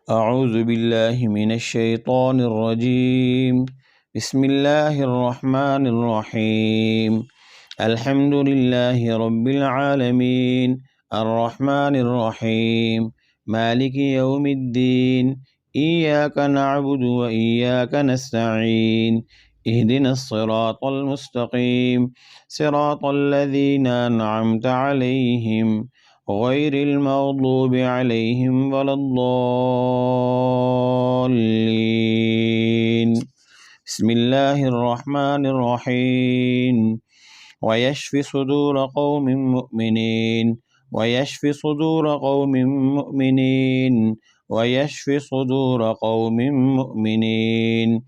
أعوذ بالله من الشيطان الرجيم. بسم الله الرحمن الرحيم. الحمد لله رب العالمين الرحمن الرحيم مالك يوم الدين. إياك نعبد وإياك نستعين. اهدنا الصراط المستقيم صراط الذين أنعمت عليهم غير المغضوب عليهم ولا الضالين. بسم الله الرحمن الرحيم. ويشفي صدور قوم مؤمنين ويشفي صدور قوم مؤمنين ويشفي صدور قوم مؤمنين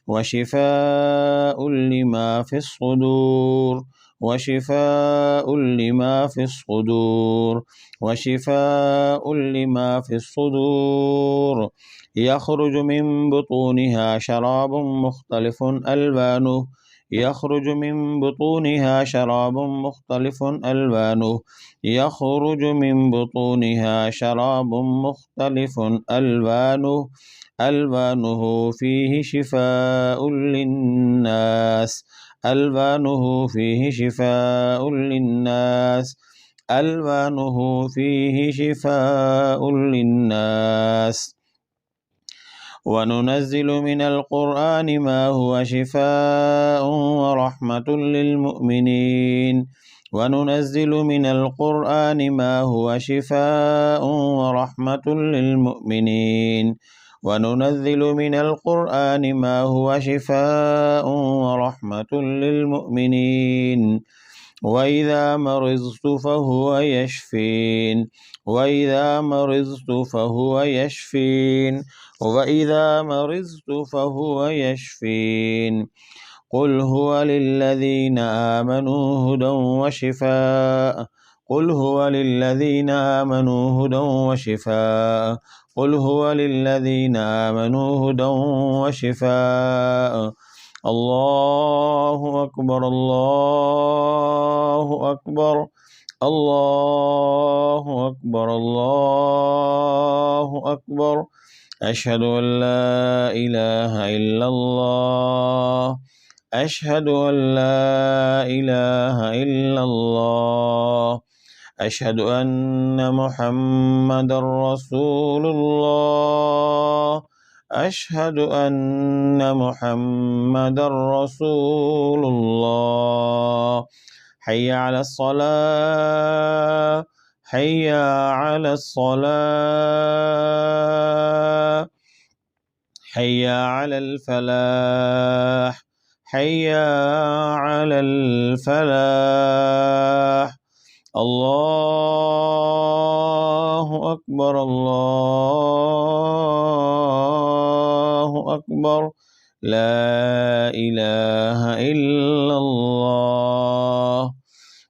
وشفاء لما في الصدور وشفاء لما في الصدور وشفاء لما في الصدور يخرج من بطونها شراب مختلف ألوانه يخرج من بطونها شراب مختلف ألوانه يخرج من بطونها شراب مختلف ألوانه فيه شفاء للناس ألوانه فيه شفاء للناس ألوانه فيه شفاء للناس وننزل من القرآن ما هو شفاء ورحمة للمؤمنين وننزل من القرآن ما هو شفاء ورحمة للمؤمنين وننزل من القرآن ما هو شفاء ورحمة للمؤمنين وإذا مرضت فهو يشفين وإذا مرضت فهو يشفين وإذا مرضت فهو يشفين قل هو للذين آمنوا هدى وشفاء قل هو للذين آمنوا هدى وشفاء قل هو للذين آمنوا هدى وشفاء الله أكبر الله أكبر الله أكبر الله أكبر أشهد أن لا إله إلا الله أشهد أن لا إله إلا الله أشهد أن محمدا رسول الله أشهد أن محمدا رسول الله حي على الصلاة حي على الصلاة حي على الفلاح حي على الفلاح الله أكبر الله أكبر لا إله إلا الله.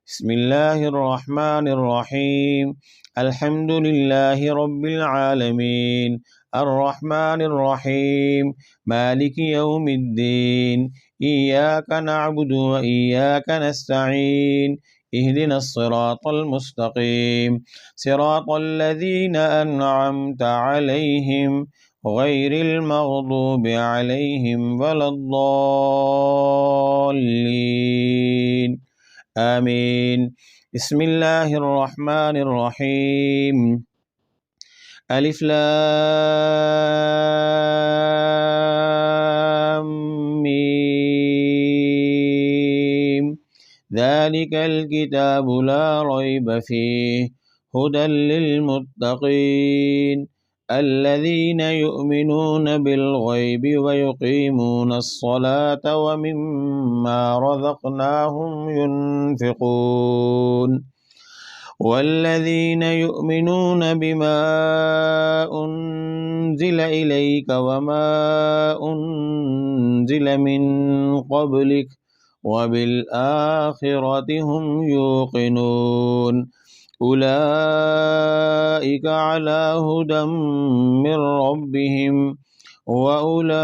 بسم الله الرحمن الرحيم. الحمد لله رب العالمين الرحمن الرحيم مالك يوم الدين. إياك نعبد وإياك نستعين. اهدنا الصراط المستقيم صراط الذين أنعمت عليهم غير المغضوب عليهم ولا الضالين آمين. بسم الله الرحمن الرحيم. ألف لام ميم ذلك الكتاب لا ريب فيه هدى للمتقين الذين يؤمنون بالغيب ويقيمون الصلاة ومما رزقناهم ينفقون والذين يؤمنون بما أنزل إليك وما أنزل من قبلك وبالآخرة هم يوقنون أولئك على هدى من ربهم وأولئك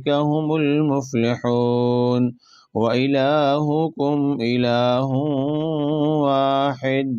هم المفلحون وإلهكم إله واحد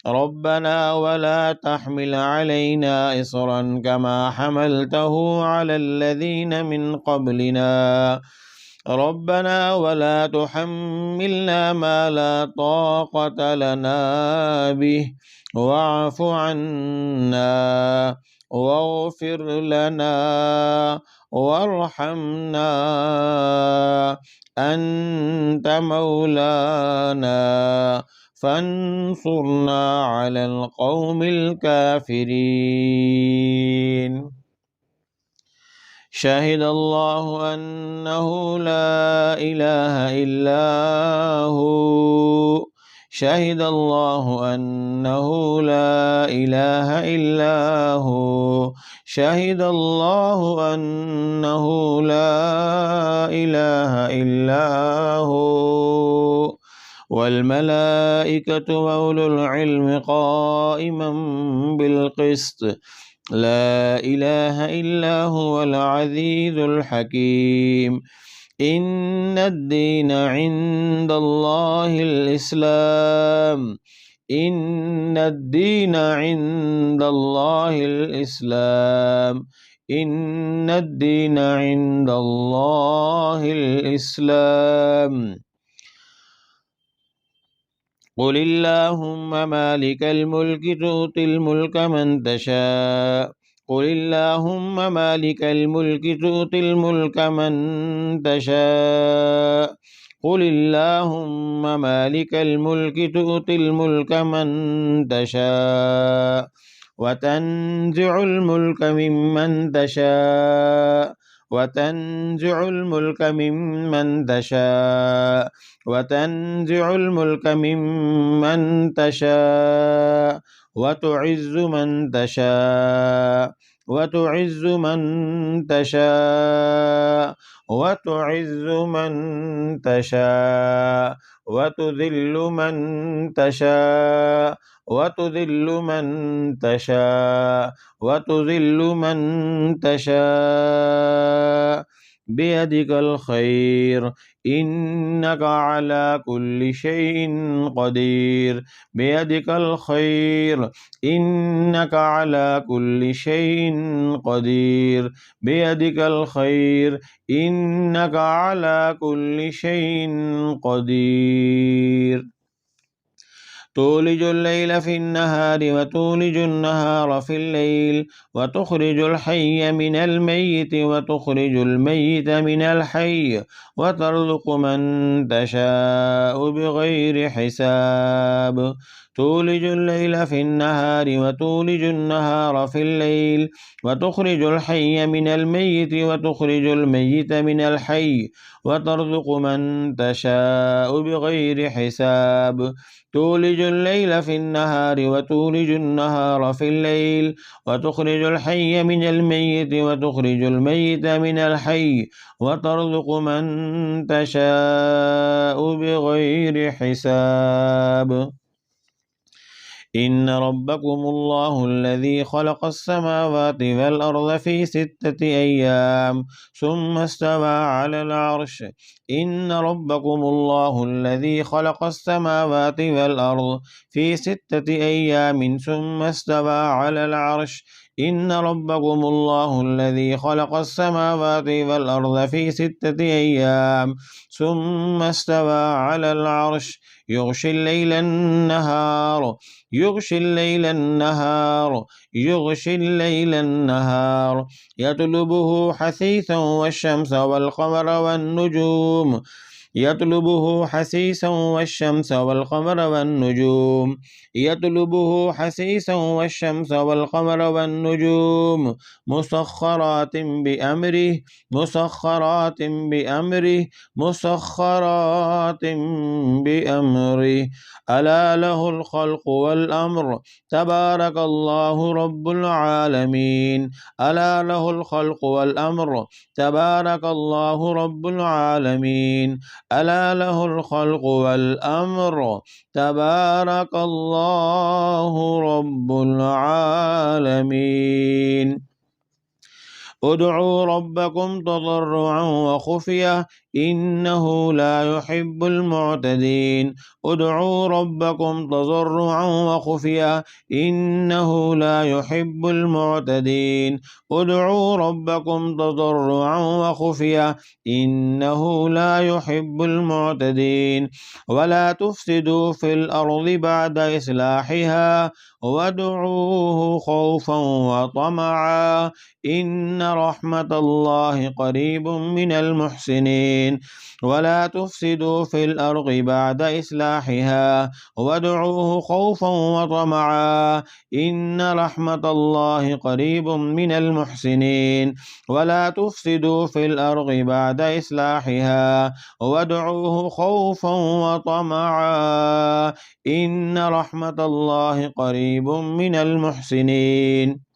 ربنا ولا تحمل علينا إصرا كما حملته على الذين من قبلنا ربنا ولا تحملنا ما لا طاقة لنا به واعف عنا واغفر لنا وارحمنا أنت مولانا فانصرنا على القوم الكافرين شهد الله أنه لا إله إلا هو شهد الله أنه لا إله إلا هو شهد الله أنه لا إله إلا هو والملائكة وأولو العلم قائما بالقسط لا إله إلا هو العزيز الحكيم إن الدين عند الله الإسلام إن الدين عند الله الإسلام إن الدين عند الله الإسلام قل اللهم مالك الملك تؤتي الملك من تشاء قل اللهم مالك الملك تؤتي الملك من تشاء قل اللهم مالك الملك تؤتي الملك من تشاء وتنزع الملك ممن تشاء وتنزع الملك ممن تشاء وتنزع الملك ممن تشاء وتعز من تشاء وتعز من تشاء وتعز من تشاء وتذل من تشاء وتذل من تشاء وتذل من تشاء بيدك الخير إنك على كل شيء قدير بيدك الخير إنك على كل شيء قدير بيدك الخير إنك على كل شيء قدير تولج الليل في النهار وتولج النهار في الليل وتخرج الحي من الميت وتخرج الميت من الحي وترزق من تشاء بغير حساب تولج الليل في النهار وتولج النهار في الليل وتخرج الحي من الميت وتخرج الميت من الحي وترزق من تشاء بغير حساب تولج الليل في النهار وتولج النهار في الليل وتخرج الحي من الميت وتخرج الميت من الحي وترزق من تشاء بغير حساب إن ربكم الله الذي خلق السماوات والأرض في 6 أيام ثم استوى على العرش إن ربكم الله الذي خلق السماوات والأرض في 6 أيام ثم استوى على العرش إن ربكم الله الذي خلق السماوات والأرض في 6 أيام ثم استوى على العرش يغشي الليل النهار يغشي الليل النهار يغشي الليل النهار يطلبه حثيثا والشمس والقمر والنجوم يطلبه حثيثا والشمس والقمر والنجوم يطلبه حثيثا والشمس والقمر والنجوم مسخرات بأمره مسخرات بأمره مسخرات بأمره ألا له الخلق والأمر تبارك الله رب العالمين ألا له الخلق والأمر تبارك الله رب العالمين ألا له الخلق والأمر تبارك الله رب العالمين ادعوا ربكم تضرعا وخفية إنه لا يحب المعتدين ادعوا ربكم تضرعا وخفيا إنه لا يحب المعتدين ادعوا ربكم تضرعا وخفيا إنه لا يحب المعتدين ولا تفسدوا في الأرض بعد إصلاحها وادعوه خوفا وطمعا إن رحمة الله قريب من المحسنين ولا تفسدوا في الأرض بعد إصلاحها وادعوه خوفا وطمعا إن رحمة الله قريب من المحسنين ولا تفسدوا في الأرض بعد إصلاحها وادعوه خوفا وطمعا إن رحمة الله قريب من المحسنين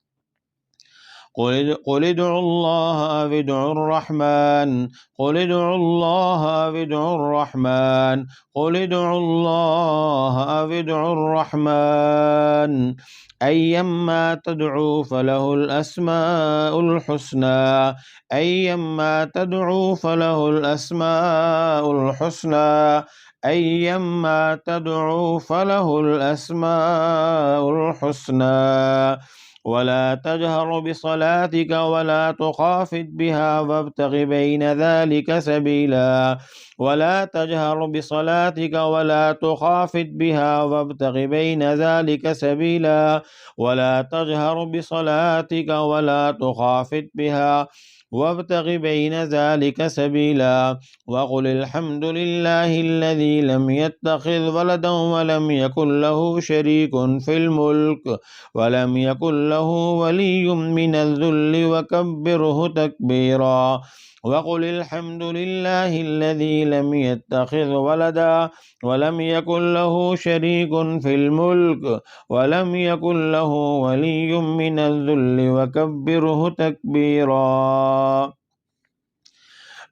قل ادعوا الله أو ادعوا الرحمن قل ادعوا الله أو ادعوا الرحمن قل ادعوا الله أو ادعوا الرحمن أيما تدعوا فله الأسماء الحسنى أيما تدعوا فله الأسماء الحسنى أيما تدعوا فله الأسماء الحسنى ولا تجهر بصلاتك ولا تخافت بها وابتغ بين ذلك سبيلا ولا تجهر بصلاتك ولا تخافت بها وابتغ بين ذلك سبيلا ولا تجهر بصلاتك ولا تخافت بها وابتغ بين ذلك سبيلا وقل الحمد لله الذي لم يتخذ ولدا ولم يكن له شريك في الملك ولم يكن له ولي من الذل وكبره تكبيرا وقل الحمد لله الذي لم يتخذ ولدا ولم يكن له شريك في الملك ولم يكن له ولي من الذل وكبره تكبيرا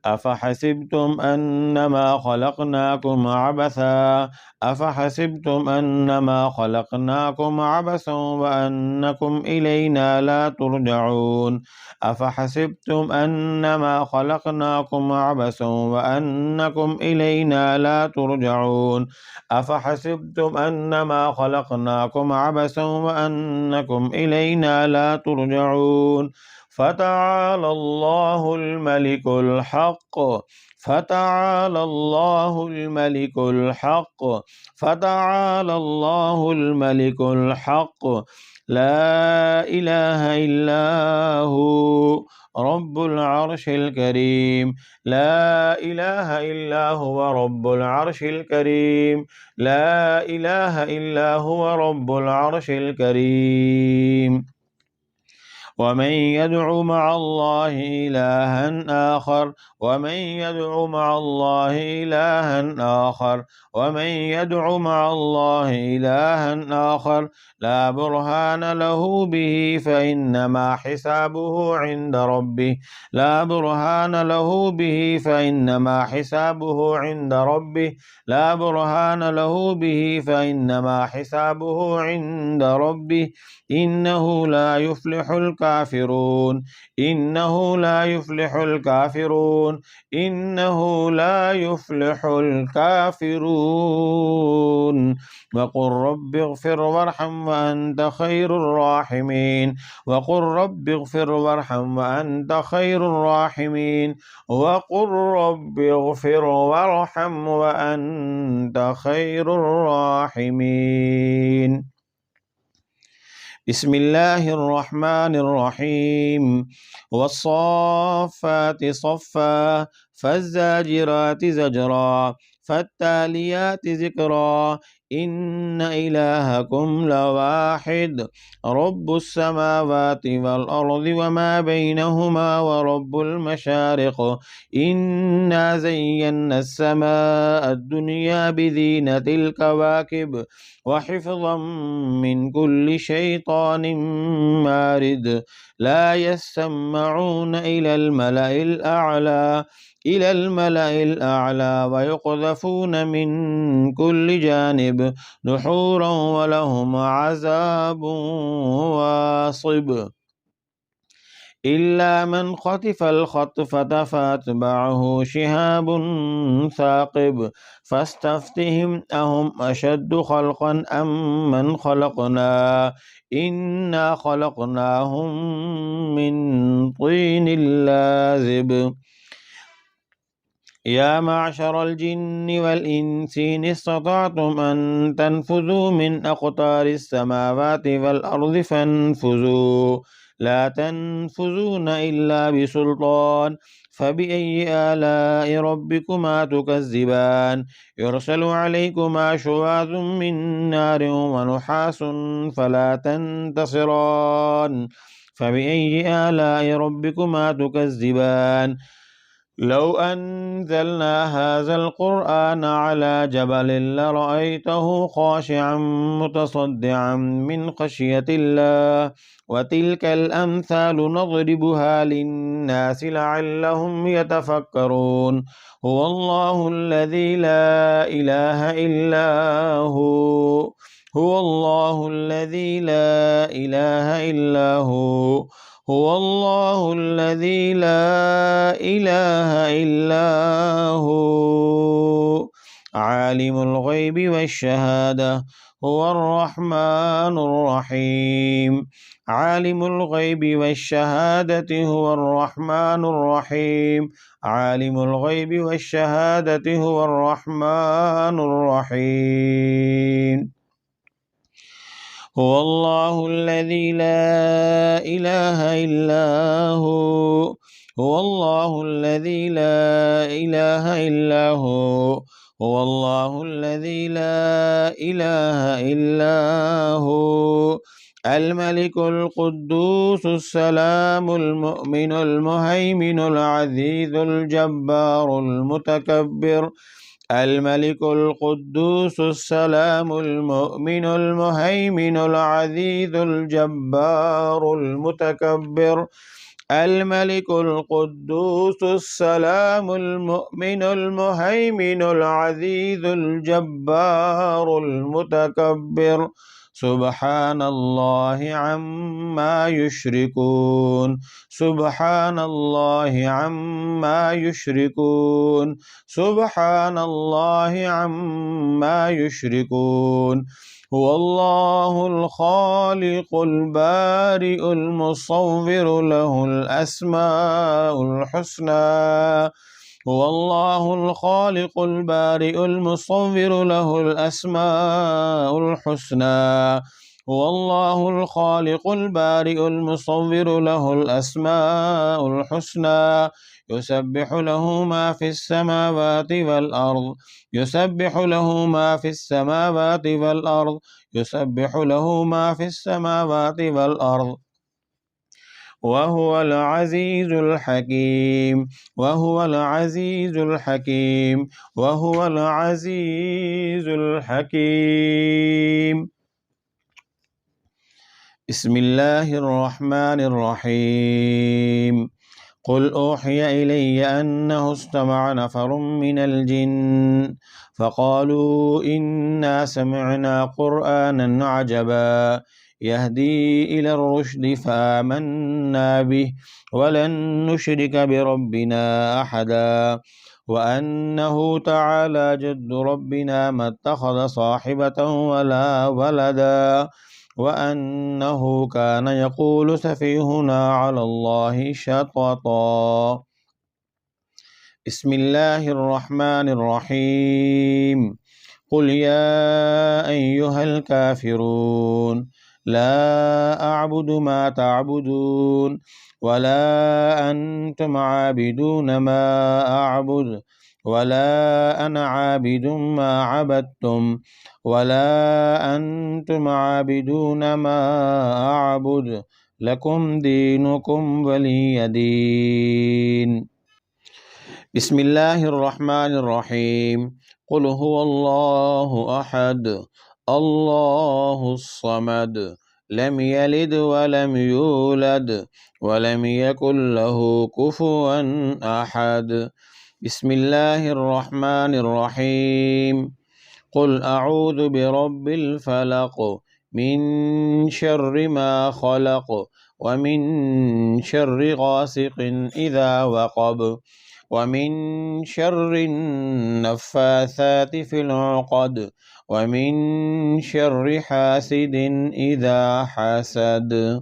أفحسبتم أنما خلقناكم عبثا أفحسبتم أنما خلقناكم عبثا وأنكم إلينا لا ترجعون أفحسبتم أنما خلقناكم عبثا وأنكم إلينا لا ترجعون أفحسبتم أنما خلقناكم عبثا وأنكم إلينا لا ترجعون فتعالى الله الملك الحق فتعالى الله الملك الحق فتعالى الله الملك الحق لا إله إلا هو رب العرش الكريم لا إله إلا هو رب العرش الكريم لا إله إلا هو رب العرش الكريم ومن يدع مع الله إلها آخر ومن يدع مع الله إلها آخر ومن يدع مع الله إلها آخر لا برهان له به فإنما حسابه عند ربه لا برهان له به فإنما حسابه عند ربه لا برهان له به فإنما حسابه عند ربه إنه لا يفلح الكافرون إنه لا يفلح الكافرون إنه لا يفلح الكافرون وقل رب اغفر وارحم وأنت خير الراحمين وقل رب اغفر وارحم وأنت خير الراحمين وقل رب اغفر وارحم وأنت خير الراحمين بسم الله الرحمن الرحيم والصافات صفا فالزاجرات زجرا فالتاليات ذكرا إن إلهكم لواحد رب السماوات والأرض وما بينهما ورب المشارق إنا زينا السماء الدنيا بزينة الكواكب وحفظا من كل شيطان مارد لا يسمعون إلى الملأ الأعلى ويقذفون من كل جانب دحورا ولهم عذاب واصب إلا من خطف الخطفة فأتبعه شهاب ثاقب فاستفتهم أهم أشد خلقا أم من خلقنا إنا خلقناهم من طين لازب يا معشر الجن والإنس إن استطعتم أن تنفذوا من أقطار السماوات والأرض فانفذوا لا تنفذون إلا بسلطان فبأي آلاء ربكما تكذبان يرسل عليكما شواظ من نار ونحاس فلا تنتصران فبأي آلاء ربكما تكذبان لو أنزلنا هذا القرآن على جبل لرأيته خاشعا متصدعا من خشية الله وتلك الأمثال نضربها للناس لعلهم يتفكرون هو الله الذي لا إله إلا هو هو الله الذي لا إله إلا هو الله الذي لا إله إلا هو عالم الغيب والشهادة هو الرحمن الرحيم عالم الغيب والشهادة هو الرحمن الرحيم عالم الغيب والشهادة هو الرحمن الرحيم هو الله الذي لا إله إلا هو الله الذي لا إله إلا هو الله الذي لا إله إلا هو الملك القدوس السلام المؤمن المهيمن العزيز الجبار المتكبر الملك القدوس السلام المؤمن المهيمن العزيز الجبار المتكبر الملك القدوس السلام المؤمن المهيمن العزيز الجبار المتكبر سبحان الله عما يشركون سبحان الله عما يشركون سبحان الله عما يشركون هو الله الخالق البارئ المصور له الأسماء الحسنى هو الله الخالق البارئ المصور له الأسماء الحسنى هو الله الخالق البارئ المصور له الأسماء الحسنى يسبح له ما في السماوات والأرض يسبح له ما في السماوات والأرض يسبح له ما في السماوات والأرض وهو العزيز الحكيم وهو العزيز الحكيم وهو العزيز الحكيم بسم الله الرحمن الرحيم قل أوحي إلي أنه استمع نفر من الجن فقالوا إنا سمعنا قرآنا عجبا يهدي إلى الرشد فآمنا به ولن نشرك بربنا أحدا وأنه تعالى جد ربنا ما اتخذ صاحبة ولا ولدا وأنه كان يقول سفيهنا على الله شططا بسم الله الرحمن الرحيم قل يا أيها الكافرون لا أعبد ما تعبدون ولا أنتم عابدون ما أعبد ولا أنا عابد ما عبدتم ولا أنتم عابدون ما أعبد لكم دينكم ولي دين بسم الله الرحمن الرحيم قل هو الله أحد الله الصمد لم يلد ولم يولد ولم يكن له كفوا أحد بسم الله الرحمن الرحيم قل أعوذ برب الفلق من شر ما خلق ومن شر غاسق إذا وقب ومن شر النفاثات في العقد ومن شر حاسد إذا حسد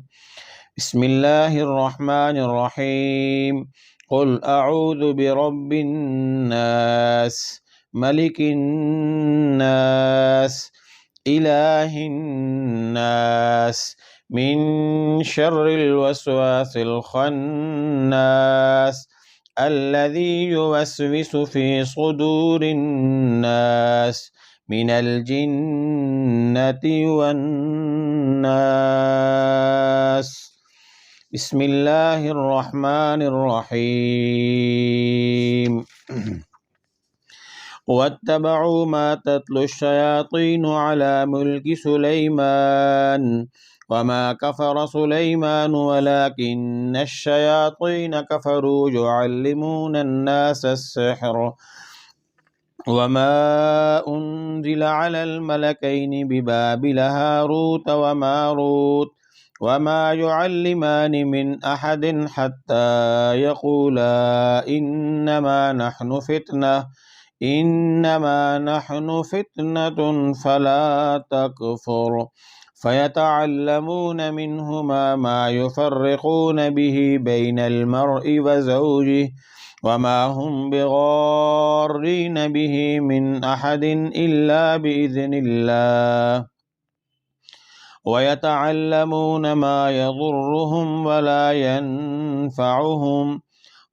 بسم الله الرحمن الرحيم قل أعوذ برب الناس ملك الناس إله الناس من شر الوسواس الخناس الذي يوسوس في صدور الناس من الجنة والناس بسم الله الرحمن الرحيم واتبعوا ما تتلو الشياطين على ملك سليمان وما كفر سليمان ولكن الشياطين كفروا يعلمون الناس السحر وما أنزل على الملكين ببابل هاروت وماروت وما يعلمان من أحد حتى يقولا إنما نحن فتنة فلا تكفر فيتعلمون منهما ما يفرقون به بين المرء وزوجه وما هم بضارين به من أحد إلا بإذن الله ويتعلمون ما يضرهم ولا ينفعهم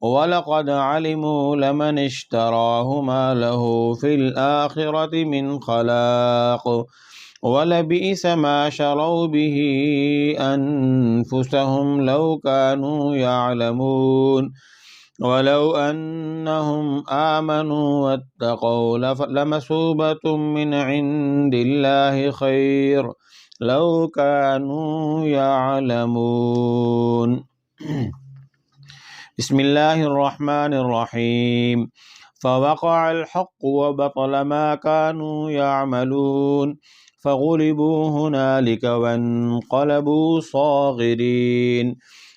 ولقد علموا لمن اشتراه ما له في الآخرة من خلاق ولبئس ما شروا به أنفسهم لو كانوا يعلمون ولو أنهم آمنوا واتقوا لمثوبة من عند الله خير لو كانوا يعلمون بسم الله الرحمن الرحيم فوقع الحق وبطل ما كانوا يعملون فغلبوا هنالك وانقلبوا صاغرين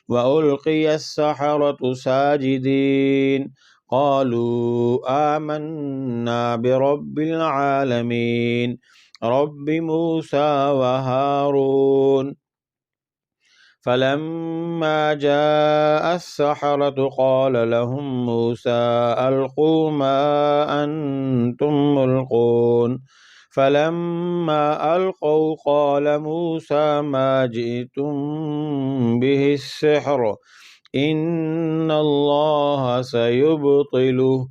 وألقي السحرة ساجدين قالوا آمنا برب العالمين رب موسى وهارون فلما جاء السحرة قال لهم موسى ألقوا ما أنتم ملقون فلما ألقوا قال موسى ما جئتم به السحر إن الله سيبطله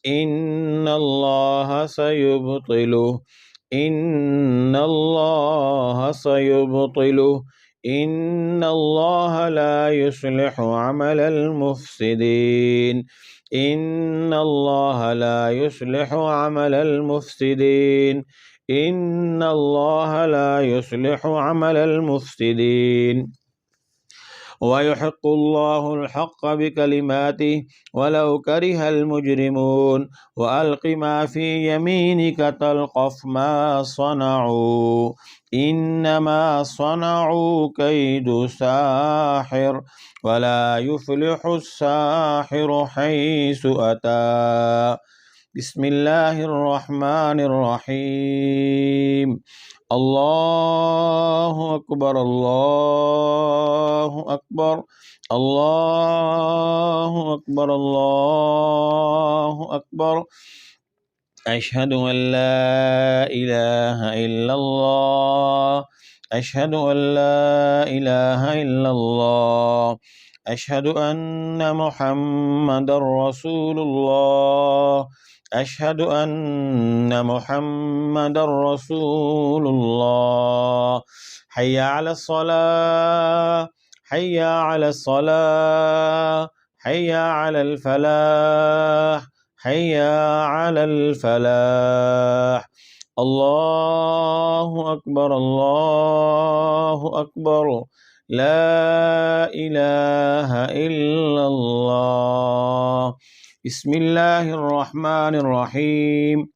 إن الله سيبطله إن الله سيبطله إن الله لا يصلح عمل المفسدين إن الله لا يصلح عمل المفسدين إن الله لا يصلح عمل المفسدين ويحق الله الحق بكلماته ولو كره المجرمون وألق ما في يمينك تلقف ما صنعوا إنما صنعوا كيد ساحر ولا يفلح الساحر حيث أتى بسم الله الرحمن الرحيم الله أكبر الله أكبر الله أكبر الله أكبر أشهد أن لا إله إلا الله أشهد أن لا إله إلا الله أشهد أن محمد رسول الله أشهد أن محمد رسول الله حي على الصلاة حي على الصلاة حي على الفلاح حي على الفلاح الله أكبر الله أكبر لا إله إلا الله بسم الله الرحمن الرحيم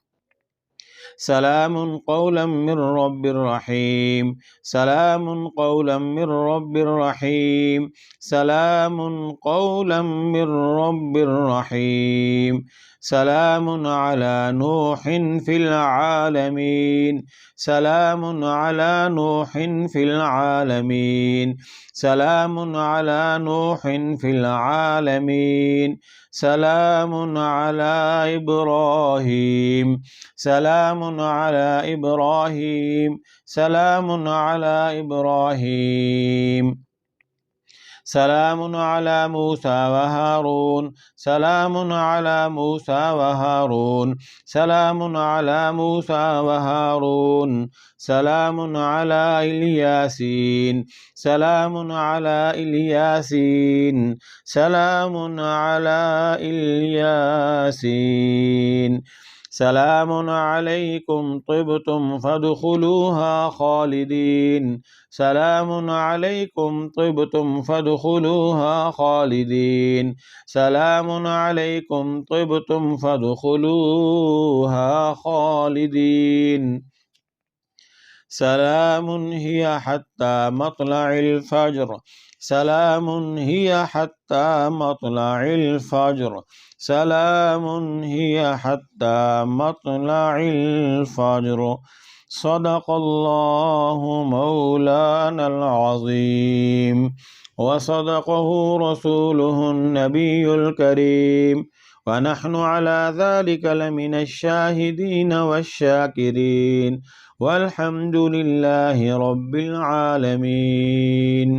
سلام قولا من رب رحيم سلام قولا من رب رحيم سلام قولا من رب رحيم سلام على نوح في العالمين سلام على نوح في العالمين سلام على نوح في العالمين سلام على إبراهيم سلام على إبراهيم سلام على إبراهيم سلام على موسى وهارون سلام على موسى وهارون سلام على موسى وهارون سلام على الياسين سلام على الياسين سلام على الياسين سلام عليكم طبتم فادخلوها خالدين سلام عليكم طبتم فادخلوها خالدين سلام عليكم طبتم فادخلوها خالدين سلام هي حتى مطلع الفجر سلام هي حتى مطلع الفجر سلام هي حتى مطلع الفجر صدق الله مولانا العظيم وصدقه رسوله النبي الكريم ونحن على ذلك لمن الشاهدين والشاكرين والحمد لله رب العالمين.